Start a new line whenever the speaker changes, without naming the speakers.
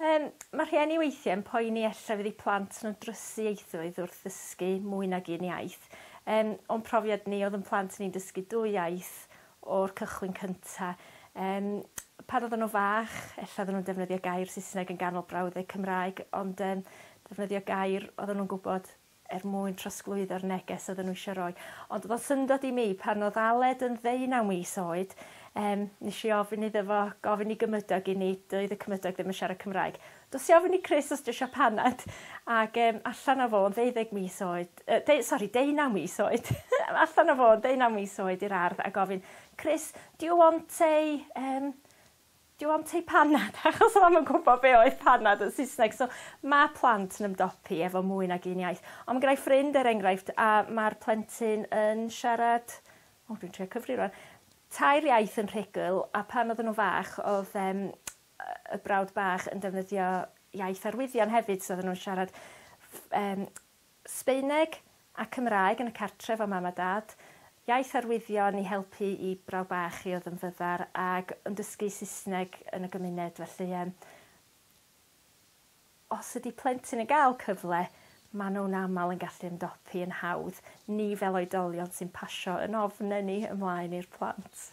Mae rhieni weithiau yn poeni ella fydd eu plant nhw'n drysu ieithoedd wrth ddysgu mwy nag un iaith. O'n profiad ni oedd yn plant ni'n dysgu 2 iaith o'r cychwyn cyntaf. Pan oedden nhw fach, ella oedden nhw'n defnyddio gair Saesneg yn ganol brawddeg Cymraeg, ond defnyddio gair oedden nhw'n gwybod mwyn trosglwyddo'r neges oedden nhw eisiau rhoi. Ond oedd o'n syndod i mi pan oedd Aled yn 19 mis oed, nes i ofyn iddo fo gofyn i gymydog i ni, doedd y cymydog ddim yn siarad Cymraeg. Dos i ofyn i Chris os ddysio panad, ac allan o fo yn 19 mis oed, 19 mis oed, allan o fo yn 19 mis oed i'r ardd a gofyn, Chris, do you want a panad? Achos o'n yn gwybod be oedd panad yn Saesneg. So mae plant yn ymdopi efo mwy nag un iaith. Ond mae gennau ffrind enghraifft a mae'r plentyn yn siarad, dwi'n trio cyfri rwan, 2 iaith yn rhugl, a pan oedden nhw fach, oedd y brawd bach yn defnyddio iaith arwyddion hefyd, so oedden nhw'n siarad Sbaeneg a Cymraeg yn y cartref o mam a dad, iaith arwyddion i helpu i brawd bach i oedd yn fyddar, ac yn dysgu Saesneg yn y gymuned. Felly, os ydy plentyn yn gael cyfle, maen nhw'n aml yn gallu ymdopi yn hawdd, ni fel oedolion sy'n pasio yn ofnau ni ymlaen i'r plant.